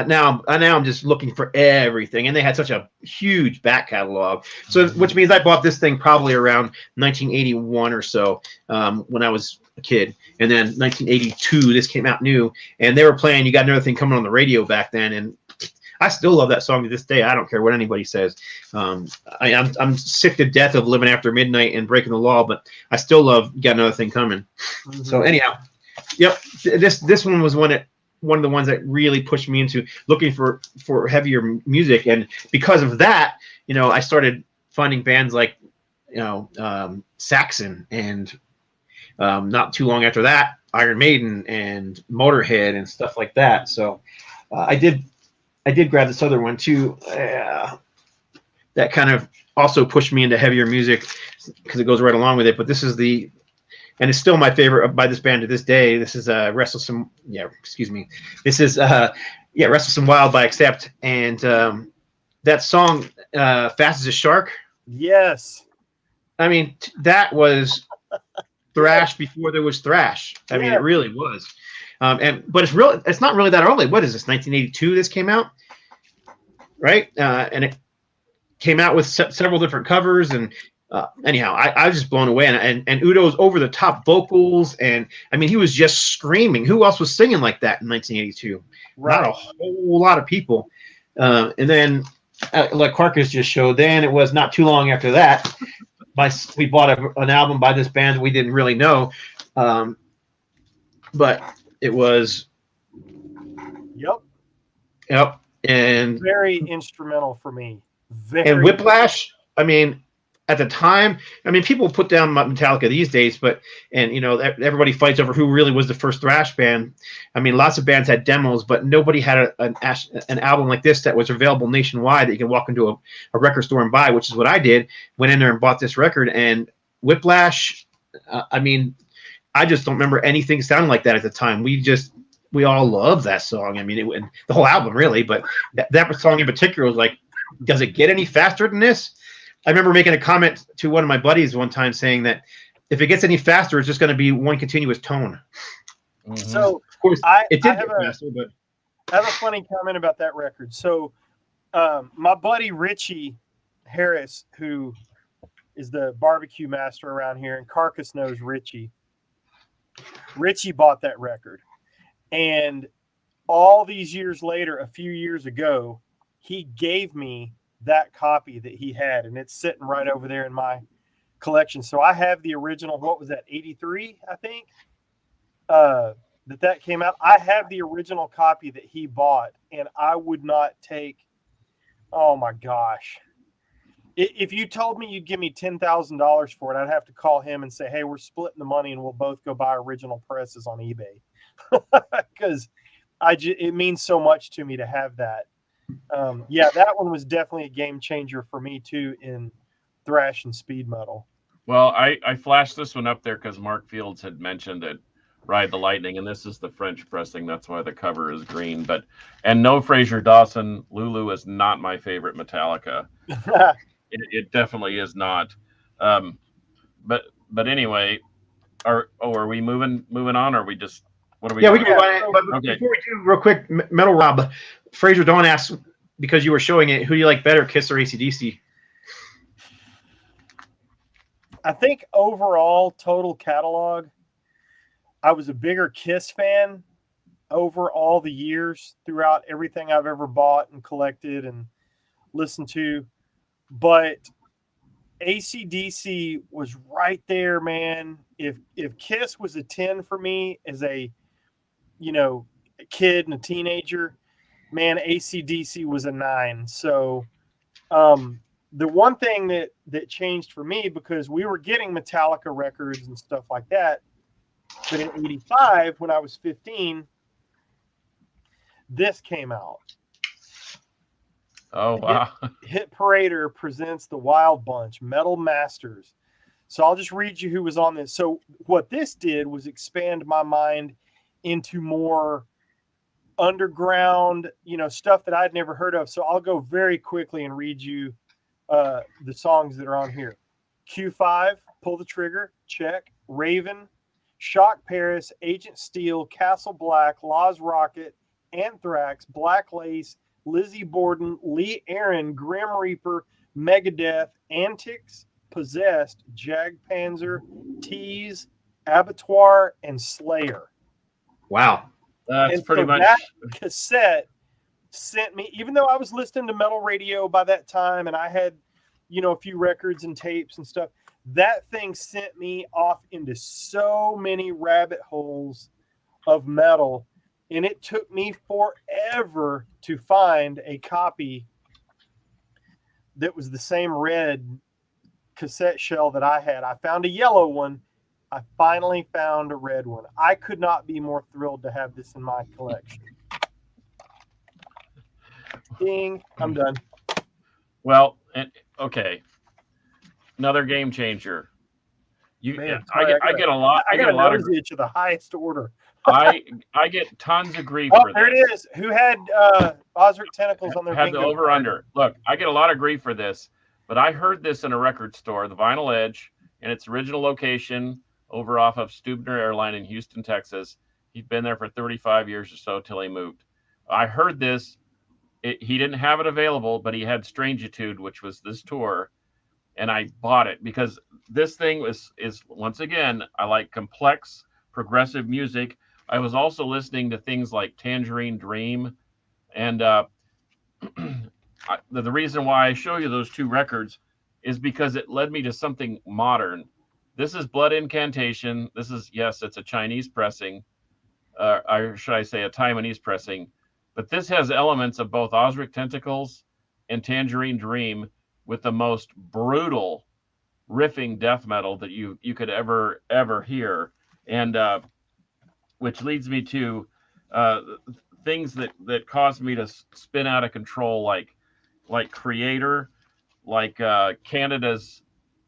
Now I'm just looking for everything, and they had such a huge back catalog. So, which means I bought this thing probably around 1981 or so, when I was a kid, and then 1982 this came out new, and they were playing "You Got Another Thing Coming" on the radio back then, and I still love that song to this day. I don't care what anybody says. I'm sick to death of Living After Midnight and Breaking the Law, but I still love Got Another Thing Coming. Mm-hmm. So anyhow, yep, this one was one of the ones that really pushed me into looking for heavier music, and because of that, I started finding bands like Saxon, and not too long after that, Iron Maiden and Motorhead and stuff like that. So I did grab this other one too. That kind of also pushed me into heavier music because it goes right along with it. But this is and it's still my favorite by this band to this day. This is Restless and This is Restless and Wild by Accept, and that song Fast as a Shark. Yes. I mean, that was thrash before there was thrash. I mean, it really was. But it's not really that early. What is this? 1982 this came out, right? And it came out with several different covers, and anyhow, I was just blown away. And Udo's over the top vocals, and I mean, he was just screaming. Who else was singing like that in 1982? Right. Not a whole lot of people. And then, like Carcass just showed, then it was not too long after that, we bought an album by this band we didn't really know, but it was. Yep. And very instrumental for me. And Whiplash, I mean, at the time, I mean, people put down Metallica these days, and everybody fights over who really was the first thrash band. I mean, lots of bands had demos, but nobody had an album like this that was available nationwide that you could walk into a record store and buy, which is what I did. Went in there and bought this record, and Whiplash, I mean, I just don't remember anything sounding like that at the time. We all loved that song. I mean, the whole album really, but that song in particular was like, does it get any faster than this? I remember making a comment to one of my buddies one time saying that if it gets any faster, it's just going to be one continuous tone. Mm-hmm. So, of course, it did get faster, but I have a funny comment about that record. So, my buddy Richie Harris, who is the barbecue master around here, and Carcass knows Richie. Richie bought that record, and all these years later, a few years ago, he gave me that copy that he had, and it's sitting right over there in my collection. So I have the original. What was that? 83, I think. that came out. I have the original copy that he bought, and I would not take. Oh my gosh! If you told me you'd give me $10,000 for it, I'd have to call him and say, "Hey, we're splitting the money, and we'll both go buy original presses on eBay," because it means so much to me to have that. Yeah, that one was definitely a game changer for me too in thrash and speed metal. Well, I flashed this one up there because Mark Fields had mentioned it, Ride the Lightning, and this is the French pressing. That's why the cover is green. And no Fraser Dawson. Lulu is not my favorite Metallica. It definitely is not. But anyway, are we moving on? Or are we just what are we? Yeah, doing? we can move on. But Okay. before we do, real quick, Metal Rob, Fraser Dawn asks, because you were showing it, who do you like better, Kiss or AC/DC? I think overall total catalog, I was a bigger Kiss fan over all the years throughout everything I've ever bought and collected and listened to. But AC/DC was right there, man. If Kiss was a 10 for me as a kid and a teenager, man, AC/DC was a 9. So the one thing that changed for me, because we were getting Metallica records and stuff like that, but in '85, when I was 15, this came out. Oh, wow. Hit Parader presents the Wild Bunch, Metal Masters. So I'll just read you who was on this. So what this did was expand my mind into more underground, stuff that I'd never heard of. So I'll go very quickly and read you the songs that are on here. Q5, Pull the Trigger, check. Raven, Shock Paris, Agent Steel, Castle Black, Laws Rocket, Anthrax, Black Lace, Lizzie Borden, Lee Aaron, Grim Reaper, Megadeth, Antics, Possessed, Jag Panzer, Tease, Abattoir, and Slayer. Wow. That's pretty much. That cassette sent me, even though I was listening to metal radio by that time and I had, a few records and tapes and stuff, that thing sent me off into so many rabbit holes of metal. And it took me forever to find a copy that was the same red cassette shell that I had. I found a yellow one. I finally found a red one. I could not be more thrilled to have this in my collection. Ding, I'm done. Well, okay. Another game changer. I get a lot. I get a lot of itch of the highest order. I get tons of grief for there this. it is. Who had Osric Tentacles on their had the over under? Look, I get a lot of grief for this, but I heard this in a record store, the Vinyl Edge, in its original location over off of Stubner Airline in Houston, Texas. He'd been there for 35 years or so till he moved. I heard this. He didn't have it available, but he had Strangitude, which was this tour, and I bought it because this thing is once again, I like complex progressive music. I was also listening to things like Tangerine Dream, and the reason why I show you those two records is because it led me to something modern. This is Blood Incantation. This is, yes, it's a Chinese pressing, or should I say a Taiwanese pressing, but this has elements of both Osric Tentacles and Tangerine Dream with the most brutal riffing death metal that you could ever hear, and which leads me to things that caused me to spin out of control, like Creator, like Canada's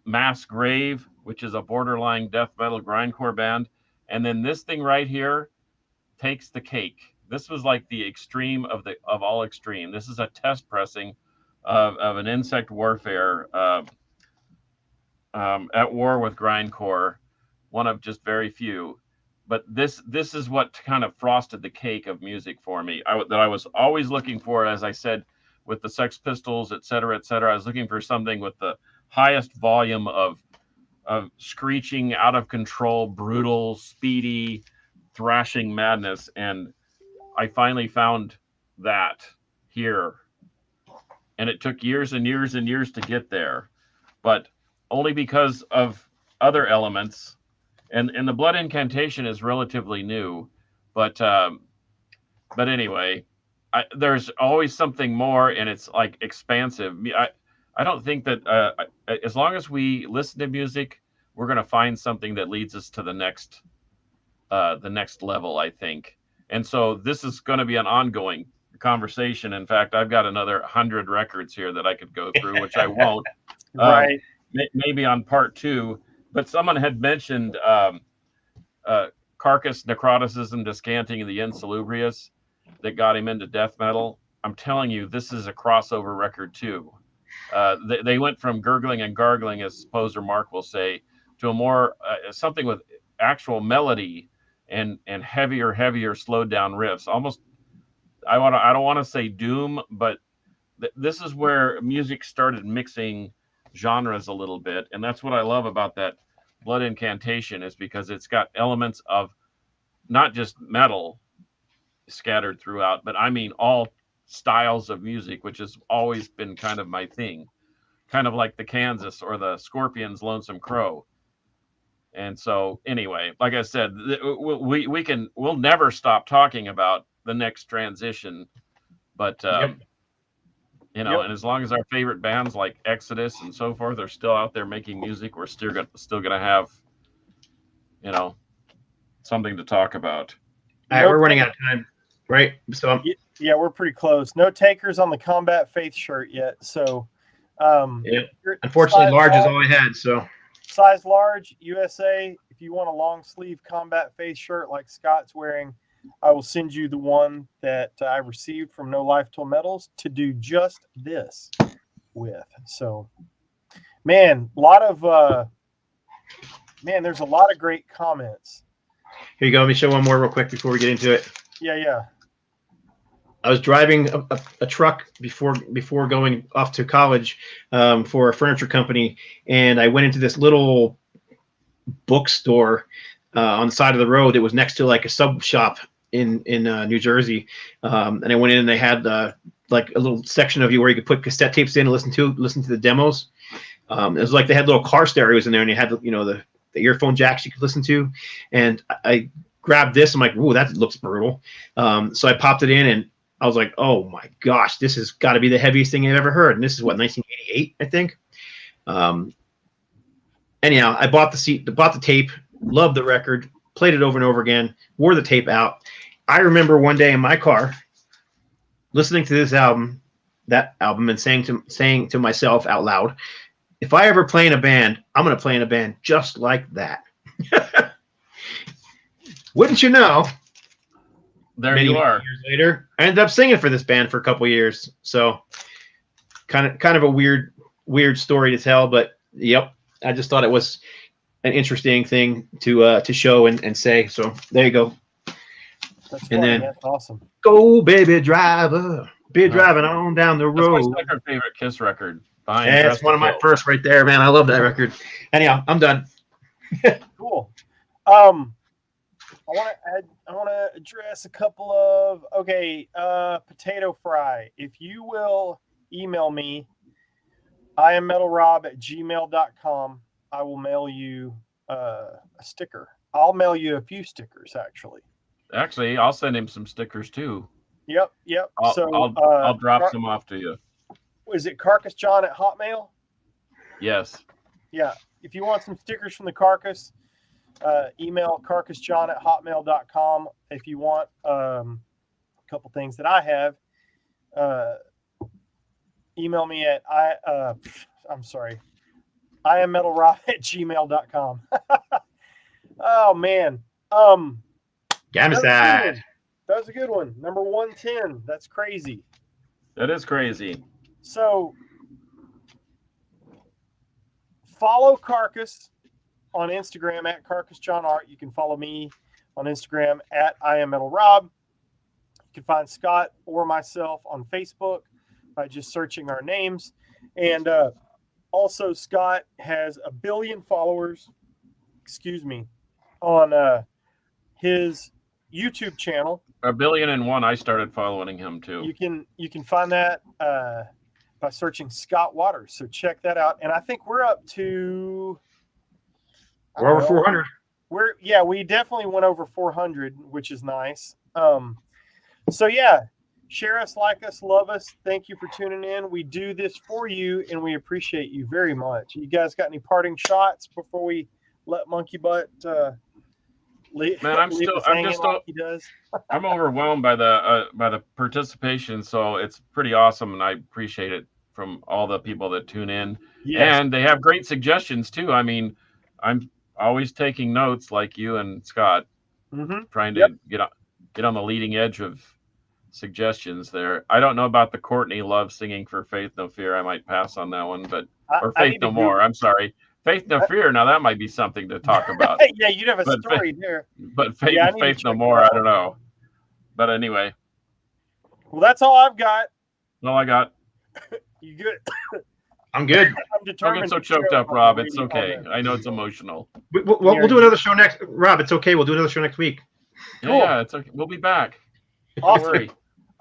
Mass Grave, which is a borderline death metal grindcore band, and then this thing right here takes the cake. This was like the extreme of all extreme. This is a test pressing of an Insect Warfare at war with grindcore, one of just very few. But this is what kind of frosted the cake of music for me. That I was always looking for, as I said, with the Sex Pistols, et cetera, et cetera. I was looking for something with the highest volume of screeching, out of control, brutal, speedy, thrashing madness, and I finally found that here. And it took years and years and years to get there, but only because of other elements. And the Blood Incantation is relatively new, But anyway, there's always something more, and it's like expansive. I don't think that as long as we listen to music, we're going to find something that leads us to the next level, I think. And so this is going to be an ongoing conversation. In fact, I've got another 100 records here that I could go through, which I won't. Right. Maybe on part 2. But someone had mentioned Carcass, Necroticism, Descanting, and the Insalubrious that got him into death metal. I'm telling you, this is a crossover record too. They went from gurgling and gargling, as Poser Mark will say, to a more something with actual melody and heavier slowed down riffs. Almost, I don't want to say doom, but this is where music started mixing genres a little bit, and that's what I love about that Blood Incantation, is because it's got elements of not just metal scattered throughout, but I mean all styles of music, which has always been kind of my thing, kind of like the Kansas or the Scorpions' Lonesome Crow. And so anyway, like I said, we'll never stop talking about the next transition, but you know, and as long as our favorite bands like Exodus and so forth are still out there making music, we're still gonna have, you know, something to talk about. All right, we're running out of time, right? So yeah, we're pretty close. No takers on the Combat Faith shirt yet. So yeah, unfortunately, large is all I had. So size large, USA. If you want a long sleeve Combat Faith shirt like Scott's wearing, I will send you the one that I received from No Life Till Metals to do just this with. So, man, there's a lot of great comments. Here you go. Let me show one more real quick before we get into it. Yeah. I was driving a truck before going off to college for a furniture company, and I went into this little bookstore on the side of the road. It was next to like a sub shop in New Jersey, and I went in and they had like a little section of you where you could put cassette tapes in and listen to the demos. It was like they had little car stereos in there, and you had the earphone jacks you could listen to, and I grabbed this. I'm like, ooh, that looks brutal. So I popped it in, and I was like, oh my gosh, this has got to be the heaviest thing I've ever heard. And this is what, 1988, I think. Anyhow, I bought the tape, loved the record, played it over and over again, wore the tape out. I remember one day in my car listening to that album, and saying to myself out loud, if I ever play in a band, I'm going to play in a band just like that. Wouldn't you know? There you are. Years later, I ended up singing for this band for a couple of years. So kind of a weird story to tell, but yep, I just thought it was an interesting thing to show and say. So there you go. That's funny. Then that's awesome. Go, baby driver, be driving on down the road. That's my favorite Kiss record. Yeah, it's one of my first right there, man. I love that record. Anyhow, I'm done. Cool. I want to address a couple of potato fry. If you will email me, iammetalrob@gmail.com, I will mail you a sticker. I'll mail you a few stickers, actually. Actually, I'll send him some stickers too. Yep. I'll drop some off to you. Is it carcassjohn@hotmail? Yes. Yeah. If you want some stickers from the Carcass, email carcassjohn@hotmail.com. If you want a couple things that I have, email me at iammetalrob@gmail.com. Oh man. Gamicide. That was a good one. Number 110. That's crazy. That is crazy. So follow Carcass on Instagram at CarcassJohnArt. You can follow me on Instagram at IamMetalRob. You can find Scott or myself on Facebook by just searching our names. And also, Scott has 1 billion followers, on his YouTube channel. 1,000,001,000. I started following him too. You can find that by searching Scott Waters. So check that out. And I think we're up to... We're over 400. we definitely went over 400, which is nice. So yeah, share us, like us, love us. Thank you for tuning in. We do this for you, and we appreciate you very much. You guys got any parting shots before we let Monkey Butt leave? Man, I'm just like he does. I'm overwhelmed by the participation, so it's pretty awesome, and I appreciate it from all the people that tune in. Yes. And they have great suggestions too. I mean, I'm always taking notes, like you and Scott, trying to get on the leading edge of suggestions there. I don't know about the Courtney Love singing for Faith No Fear. I might pass on that one, but or Faith No More. I'm sorry. Faith No Fear. Now that might be something to talk about. Yeah, you'd have a story there. But Faith No More, I don't know. But anyway. Well, that's all I've got. All I got. You good? I'm good. I'm determined. Don't get so choked up, Rob. It's okay. I know it's emotional. We'll do another show next. Rob, it's okay. We'll do another show next week. Cool. Yeah, it's okay. We'll be back. Awesome. Don't worry.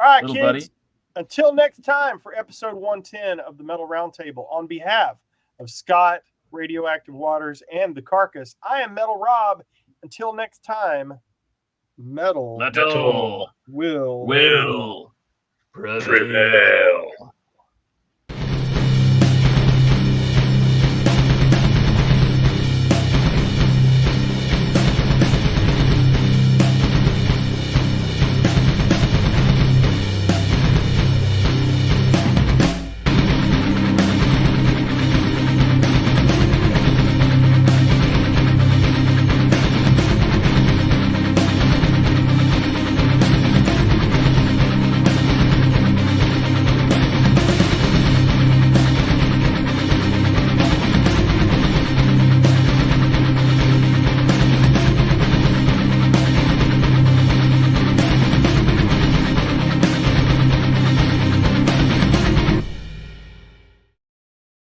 All right, little kids. buddy. Until next time for episode 110 of the Metal Roundtable, on behalf of Scott, Radioactive Waters, and the Carcass, I am Metal Rob. Until next time, metal Metal will prevail.